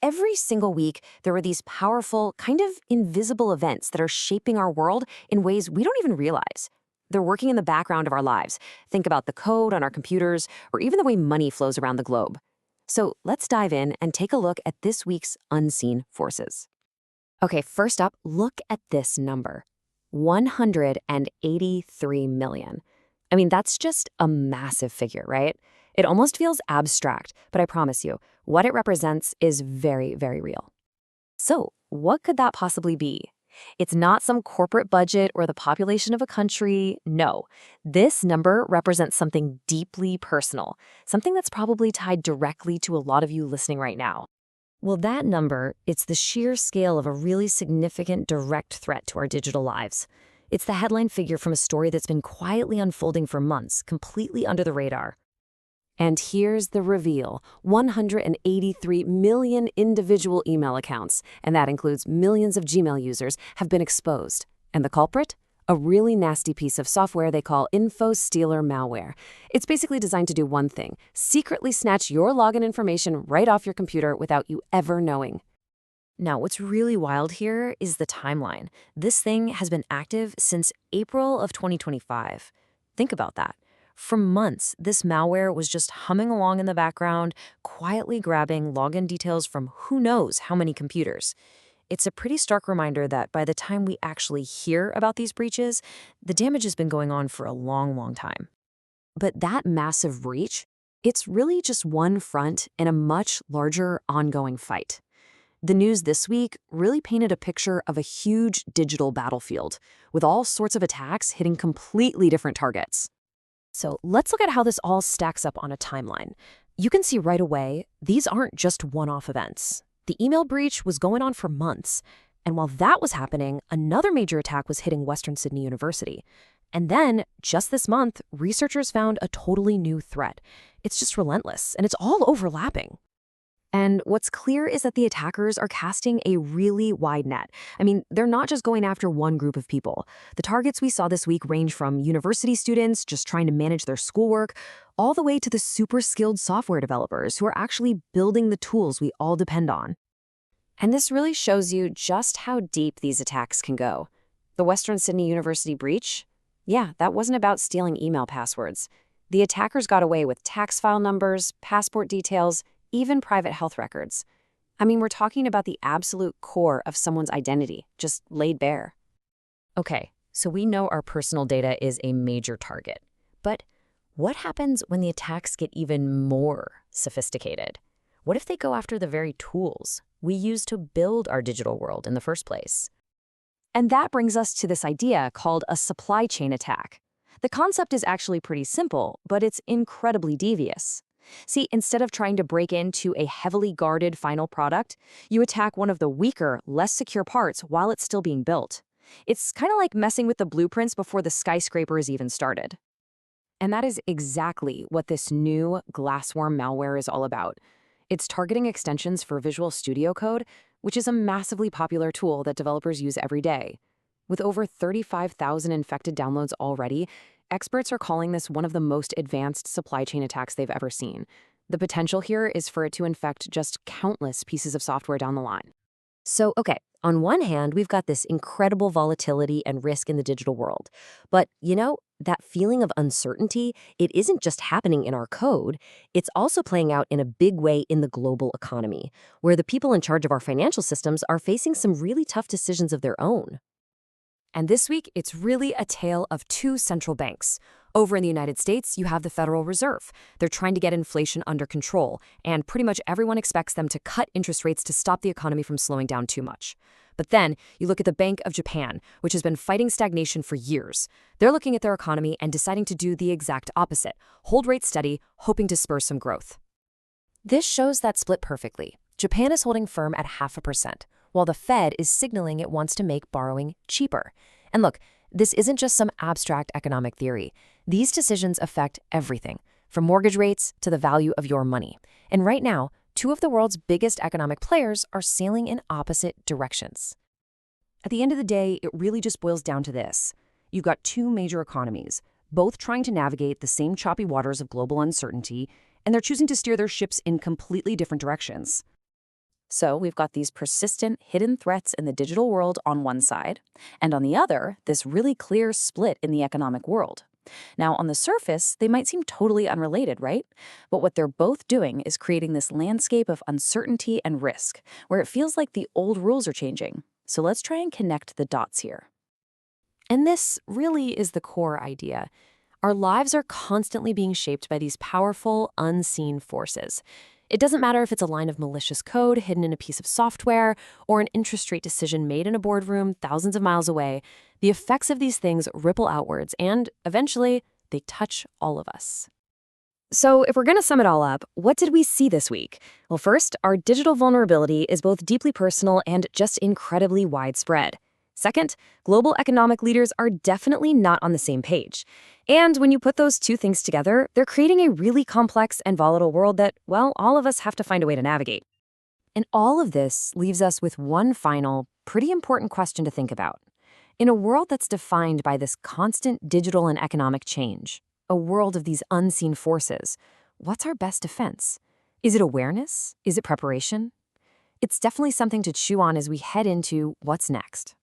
Every single week, there are these powerful, kind of invisible events that are shaping our world in ways we don't even realize. They're working in the background of our lives. Think about the code on our computers, or even the way money flows around the globe. So let's dive in and take a look at this week's unseen forces. Okay, first up, look at this number 183 million. I mean, that's just a massive figure, right? It almost feels abstract, but I promise you, what it represents is very, very real. So, what could that possibly be? It's not some corporate budget or the population of a country. No, this number represents something deeply personal, something that's probably tied directly to a lot of you listening right now. Well, that number, it's the sheer scale of a really significant direct threat to our digital lives. It's the headline figure from a story that's been quietly unfolding for months, completely under the radar. And here's the reveal: 183 million individual email accounts, and that includes millions of Gmail users, have been exposed. And the culprit? A really nasty piece of software they call InfoStealer malware. It's basically designed to do one thing: secretly snatch your login information right off your computer without you ever knowing. Now, what's really wild here is the timeline. This thing has been active since April of 2025. Think about that. For months, this malware was just humming along in the background, quietly grabbing login details from who knows how many computers. It's a pretty stark reminder that by the time we actually hear about these breaches, the damage has been going on for a long, long time. But that massive breach, it's really just one front in a much larger ongoing fight. The news this week really painted a picture of a huge digital battlefield, with all sorts of attacks hitting completely different targets. So let's look at how this all stacks up on a timeline. You can see right away, these aren't just one-off events. The email breach was going on for months, and while that was happening, another major attack was hitting Western Sydney University. And then, just this month, researchers found a totally new threat. It's just relentless, and it's all overlapping. And what's clear is that the attackers are casting a really wide net. I mean, they're not just going after one group of people. The targets we saw this week range from university students just trying to manage their schoolwork, all the way to the super skilled software developers who are actually building the tools we all depend on. And this really shows you just how deep these attacks can go. The Western Sydney University breach? Yeah, that wasn't about stealing email passwords. The attackers got away with tax file numbers, passport details, even private health records. I mean, we're talking about the absolute core of someone's identity, just laid bare. Okay, so we know our personal data is a major target. But what happens when the attacks get even more sophisticated? What if they go after the very tools we use to build our digital world in the first place? And that brings us to this idea called a supply chain attack. The concept is actually pretty simple, but it's incredibly devious. See, instead of trying to break into a heavily guarded final product, you attack one of the weaker, less secure parts while it's still being built. It's kind of like messing with the blueprints before the skyscraper is even started. And that is exactly what this new Glassworm malware is all about. It's targeting extensions for Visual Studio Code, which is a massively popular tool that developers use every day. With over 35,000 infected downloads already, experts are calling this one of the most advanced supply chain attacks they've ever seen. The potential here is for it to infect just countless pieces of software down the line. So, okay, on one hand, we've got this incredible volatility and risk in the digital world. But, that feeling of uncertainty, it isn't just happening in our code. It's also playing out in a big way in the global economy, where the people in charge of our financial systems are facing some really tough decisions of their own. And this week, it's really a tale of two central banks. Over in the United States, you have the Federal Reserve. They're trying to get inflation under control, and pretty much everyone expects them to cut interest rates to stop the economy from slowing down too much. But then, you look at the Bank of Japan, which has been fighting stagnation for years. They're looking at their economy and deciding to do the exact opposite: hold rates steady, hoping to spur some growth. This shows that split perfectly. Japan is holding firm at 0.5%, while the Fed is signaling it wants to make borrowing cheaper. And look, this isn't just some abstract economic theory. These decisions affect everything, from mortgage rates to the value of your money. And right now, two of the world's biggest economic players are sailing in opposite directions. At the end of the day, it really just boils down to this. You've got two major economies, both trying to navigate the same choppy waters of global uncertainty, and they're choosing to steer their ships in completely different directions. So we've got these persistent hidden threats in the digital world on one side, and on the other, this really clear split in the economic world. Now, on the surface, they might seem totally unrelated, right? But what they're both doing is creating this landscape of uncertainty and risk, where it feels like the old rules are changing. So let's try and connect the dots here. And this really is the core idea. Our lives are constantly being shaped by these powerful, unseen forces. It doesn't matter if it's a line of malicious code hidden in a piece of software or an interest rate decision made in a boardroom thousands of miles away. The effects of these things ripple outwards and, eventually, they touch all of us. So, if we're going to sum it all up, what did we see this week? Well, first, our digital vulnerability is both deeply personal and just incredibly widespread. Second, global economic leaders are definitely not on the same page. And when you put those two things together, they're creating a really complex and volatile world that, well, all of us have to find a way to navigate. And all of this leaves us with one final, pretty important question to think about. In a world that's defined by this constant digital and economic change, a world of these unseen forces, what's our best defense? Is it awareness? Is it preparation? It's definitely something to chew on as we head into what's next.